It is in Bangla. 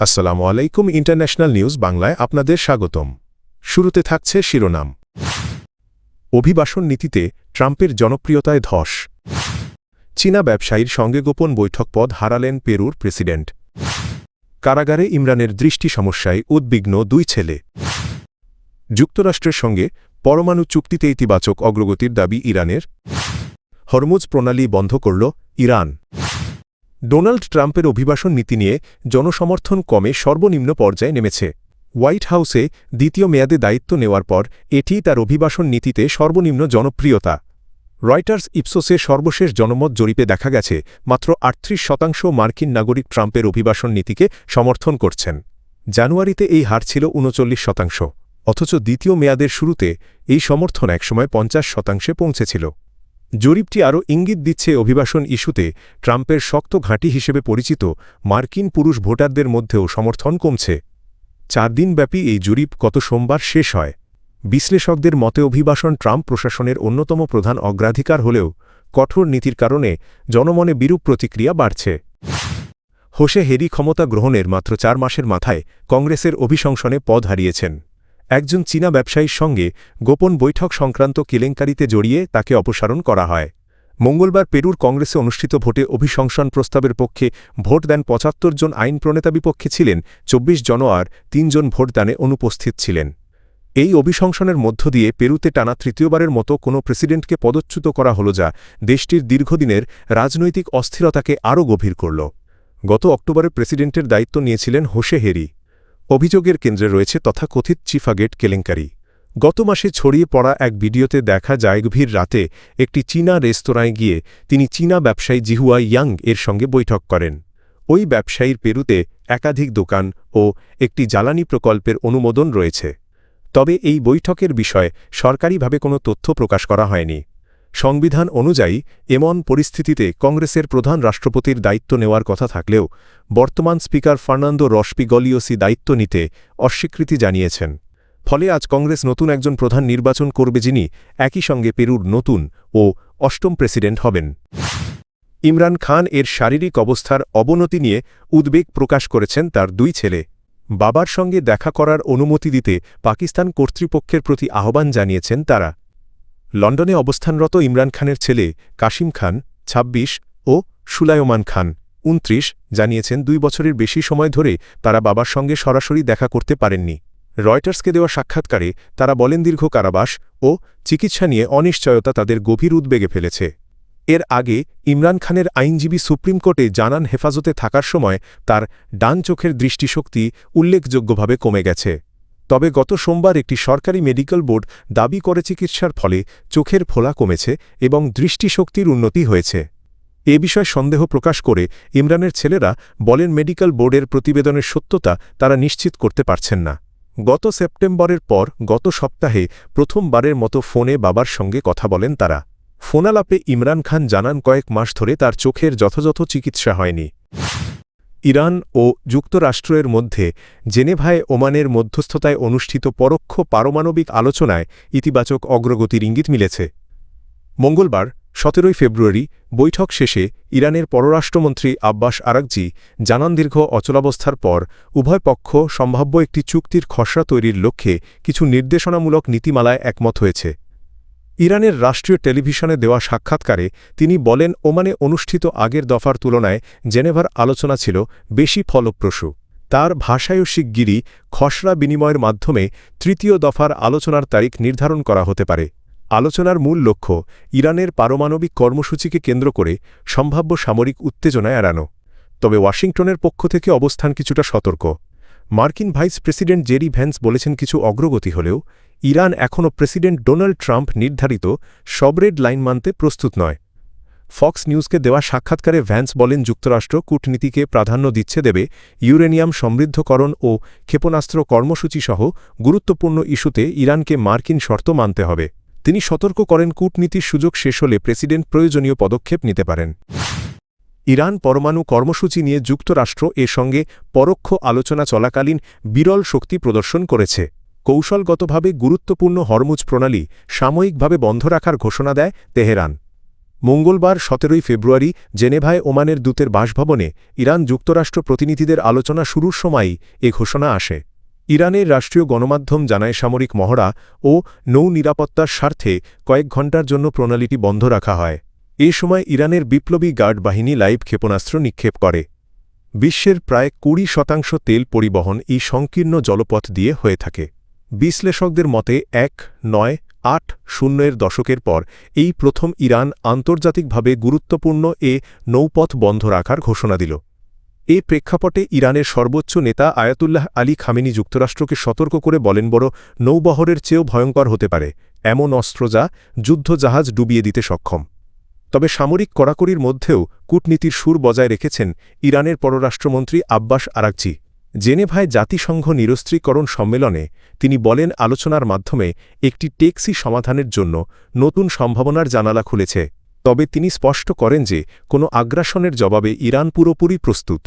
আসসালামু আলাইকুম ইন্টারন্যাশনাল নিউজ বাংলায় আপনাদের স্বাগতম। শুরুতে থাকছে শিরোনাম। অভিবাসন নীতিতে ট্রাম্পের জনপ্রিয়তায় ধস। চীনা ব্যবসায়ীর সঙ্গে গোপন বৈঠক পদ হারালেন পেরুর প্রেসিডেন্ট। কারাগারে ইমরানের দৃষ্টি সমস্যায় উদ্বিগ্ন দুই ছেলে। যুক্তরাষ্ট্রের সঙ্গে পরমাণু চুক্তিতে ইতিবাচক অগ্রগতির দাবি ইরানের। হরমুজ প্রণালী বন্ধ করল ইরান। ডোনাল্ড ট্রাম্পের অভিবাসন নীতি নিয়ে জনসমর্থন কমে সর্বনিম্ন পর্যায়ে নেমেছে। হোয়াইট হাউসে দ্বিতীয় মেয়াদে দায়িত্ব নেওয়ার পর এটিই তার অভিবাসন নীতিতে সর্বনিম্ন জনপ্রিয়তা। রয়টার্স ইপসোসের সর্বশেষ জনমত জরিপে দেখা গেছে মাত্র ৩৮% মার্কিন নাগরিক ট্রাম্পের অভিবাসন নীতিকে সমর্থন করছেন। জানুয়ারিতে এই হার ছিল ৩৯%, অথচ দ্বিতীয় মেয়াদের শুরুতে এই সমর্থন একসময় ৫০% পৌঁছেছিল। জরিপটি আরও ইঙ্গিত দিচ্ছে অভিবাসন ইস্যুতে ট্রাম্পের শক্ত ঘাঁটি হিসেবে পরিচিত মার্কিন পুরুষ ভোটারদের মধ্যেও সমর্থন কমছে। ৪ দিনব্যাপী এই জরিপ গত সোমবার শেষ হয়। বিশ্লেষকদের মতে অভিবাসন ট্রাম্প প্রশাসনের অন্যতম প্রধান অগ্রাধিকার হলেও কঠোর নীতির কারণে জনমনে বিরূপ প্রতিক্রিয়া বাড়ছে। হোসে হেরি ক্ষমতা গ্রহণের মাত্র ৪ মাসের মাথায় কংগ্রেসের অভিশংসনে পদ হারিয়েছেন। একজন চীনা ব্যবসায়ীর সঙ্গে গোপন বৈঠক সংক্রান্ত কেলেঙ্কারিতে জড়িয়ে তাকে অপসারণ করা হয়। মঙ্গলবার পেরুর কংগ্রেসে অনুষ্ঠিত ভোটে অভিশংসন প্রস্তাবের পক্ষে ভোট দেন ৭৫ জন আইন প্রণেতা, বিপক্ষে ছিলেন ২৪ জন আর ৩ জন ভোটদানে অনুপস্থিত ছিলেন। এই অভিশংসনের মধ্য দিয়ে পেরুতে টানা তৃতীয়বারের মতো কোনো প্রেসিডেন্টকে পদচ্যুত করা হল, যা দেশটির দীর্ঘদিনের রাজনৈতিক অস্থিরতাকে আরও গভীর করল। গত অক্টোবরে প্রেসিডেন্টের দায়িত্ব নিয়েছিলেন হোসে হেরি। অভিযোগের কেন্দ্রে রয়েছে তথাকথিত চিফাগেট কেলেঙ্কারি। গত মাসে ছড়িয়ে পড়া এক ভিডিওতে দেখা যায় গভীর রাতে একটি চীনা রেস্তোরাঁয় গিয়ে তিনি চীনা ব্যবসায়ী জিহুয়া ইয়াং এর সঙ্গে বৈঠক করেন। ওই ব্যবসায়ীর পেরুতে একাধিক দোকান ও একটি জ্বালানি প্রকল্পের অনুমোদন রয়েছে। তবে এই বৈঠকের বিষয়ে সরকারিভাবে কোনো তথ্য প্রকাশ করা হয়নি। সংবিধান অনুযায়ী এমন পরিস্থিতিতে কংগ্রেসের প্রধান রাষ্ট্রপতির দায়িত্ব নেওয়ার কথা থাকলেও বর্তমান স্পিকার ফার্নান্দো রসপিগলিওসি দায়িত্ব নিতে অস্বীকৃতি জানিয়েছেন। ফলে আজ কংগ্রেস নতুন একজন প্রধান নির্বাচন করবে, যিনি একই সঙ্গে পেরুর নতুন ও ৮ম প্রেসিডেন্ট হবেন। ইমরান খান এর শারীরিক অবস্থার অবনতি নিয়ে উদ্বেগ প্রকাশ করেছেন তার দুই ছেলে। বাবার সঙ্গে দেখা করার অনুমতি দিতে পাকিস্তান কর্তৃপক্ষের প্রতি আহ্বান জানিয়েছেন তারা। লন্ডনে অবস্থানরত ইমরান খানের ছেলে কাশিম খান ২৬ ও সুলায়মান খান ২৯ জানিয়েছেন ২ বছরের বেশি সময় ধরে তারা বাবার সঙ্গে সরাসরি দেখা করতে পারেননি। রয়টার্সকে দেওয়া সাক্ষাৎকারে তারা বলেন, দীর্ঘ কারাবাস ও চিকিৎসা নিয়ে অনিশ্চয়তা তাদের গভীর উদ্বেগে ফেলেছে। এর আগে ইমরান খানের আইনজীবী সুপ্রিম কোর্টে জানান, হেফাজতে থাকার সময় তার ডান চোখের দৃষ্টিশক্তি উল্লেখযোগ্যভাবে কমে গেছে। তবে গত সোমবার একটি সরকারি মেডিকেল বোর্ড দাবি করে চিকিৎসার ফলে চোখের ফোলা কমেছে এবং দৃষ্টিশক্তির উন্নতি হয়েছে। এ বিষয়ে সন্দেহ প্রকাশ করে ইমরানের ছেলেরা বলেন, মেডিকেল বোর্ডের প্রতিবেদনের সত্যতা তারা নিশ্চিত করতে পারছেন না। গত সেপ্টেম্বরের পর গত সপ্তাহে প্রথমবারের মতো ফোনে বাবার সঙ্গে কথা বলেন তারা। ফোনালাপে ইমরান খান জানান, কয়েক মাস ধরে তার চোখের যথাযথ চিকিৎসা হয়নি। ইরান ও যুক্তরাষ্ট্রের মধ্যে জেনেভায় ওমানের মধ্যস্থতায় অনুষ্ঠিত পরোক্ষ পারমাণবিক আলোচনায় ইতিবাচক অগ্রগতির ইঙ্গিত মিলেছে। মঙ্গলবার ১৭ ফেব্রুয়ারি বৈঠক শেষে ইরানের পররাষ্ট্রমন্ত্রী আব্বাস আরাকচি জানান, দীর্ঘ অচলাবস্থার পর উভয় পক্ষ সম্ভাব্য একটি চুক্তির খসড়া তৈরির লক্ষ্যে কিছু নির্দেশনামূলক নীতিমালায় একমত হয়েছে। ইরানের রাষ্ট্রীয় টেলিভিশনে দেওয়া সাক্ষাৎকারে তিনি বলেন, ওমানে অনুষ্ঠিত আগের দফার তুলনায় জেনেভার আলোচনা ছিল বেশি ফলপ্রসূ। তার ভাষায় শিগগিরই খসড়া বিনিময়ের মাধ্যমে তৃতীয় দফার আলোচনার তারিখ নির্ধারণ করা হতে পারে। আলোচনার মূল লক্ষ্য ইরানের পারমাণবিক কর্মসূচিকে কেন্দ্র করে সম্ভাব্য সামরিক উত্তেজনা এড়ানো। তবে ওয়াশিংটনের পক্ষ থেকে অবস্থান কিছুটা সতর্ক। মার্কিন ভাইস প্রেসিডেন্ট জেরি ভ্যান্স বলেছেন, কিছু অগ্রগতি হলেও ইরান এখনও প্রেসিডেন্ট ডোনাল্ড ট্রাম্প নির্ধারিত সব রেড লাইন মানতে প্রস্তুত নয়। ফক্স নিউজকে দেওয়া সাক্ষাৎকারে ভ্যান্স বলেন, যুক্তরাষ্ট্র কূটনীতিকে প্রাধান্য দেবে ইউরেনিয়াম সমৃদ্ধকরণ ও ক্ষেপণাস্ত্র কর্মসূচিসহ গুরুত্বপূর্ণ ইস্যুতে ইরানকে মার্কিন শর্ত মানতে হবে। তিনি সতর্ক করেন, কূটনীতির সুযোগ শেষ হলে প্রেসিডেন্ট প্রয়োজনীয় পদক্ষেপ নিতে পারেন। ইরান পরমাণু কর্মসূচি নিয়ে যুক্তরাষ্ট্র এর সঙ্গে পরোক্ষ আলোচনা চলাকালীন বিরল শক্তি প্রদর্শন করেছে। কৌশলগতভাবে গুরুত্বপূর্ণ হরমুজ প্রণালী সাময়িকভাবে বন্ধ রাখার ঘোষণা দেয় তেহরান। মঙ্গলবার ১৭ ফেব্রুয়ারি জেনেভায় ওমানের দূতের বাসভবনে ইরান যুক্তরাষ্ট্র প্রতিনিধিদের আলোচনা শুরুর সময়ই এ ঘোষণা আসে। ইরানের রাষ্ট্রীয় গণমাধ্যম জানায় সামরিক মহড়া ও নৌ নিরাপত্তার স্বার্থে কয়েক ঘণ্টার জন্য প্রণালীটি বন্ধ রাখা হয়। এ সময় ইরানের বিপ্লবী গার্ড বাহিনী লাইভ ক্ষেপণাস্ত্র নিক্ষেপ করে। বিশ্বের প্রায় ২০% তেল পরিবহন এই সংকীর্ণ জলপথ দিয়ে হয়ে থাকে। বিশ্লেষকদের মতে ১৯৮০ দশকের পর এই প্রথম ইরান আন্তর্জাতিকভাবে গুরুত্বপূর্ণ এ নৌপথ বন্ধ রাখার ঘোষণা দিল। এ প্রেক্ষাপটে ইরানের সর্বোচ্চ নেতা আয়াতুল্লাহ আলী খামেনি যুক্তরাষ্ট্রকে সতর্ক করে বলেন, বড় নৌবহরের চেয়েও ভয়ঙ্কর হতে পারে এমন অস্ত্র যা যুদ্ধজাহাজ ডুবিয়ে দিতে সক্ষম। তবে সামরিক কড়াকড়ির মধ্যেও কূটনীতির সুর বজায় রেখেছেন ইরানের পররাষ্ট্রমন্ত্রী আব্বাস আরাগচি। জেনেভায় জাতিসংঘ নিরস্ত্রীকরণ সম্মেলনে তিনি বলেন, আলোচনার মাধ্যমে একটি টেকসই সমাধানের জন্য নতুন সম্ভাবনার জানালা খুলেছে। তবে তিনি স্পষ্ট করেন যে কোনো আগ্রাসনের জবাবে ইরান পুরোপুরি প্রস্তুত।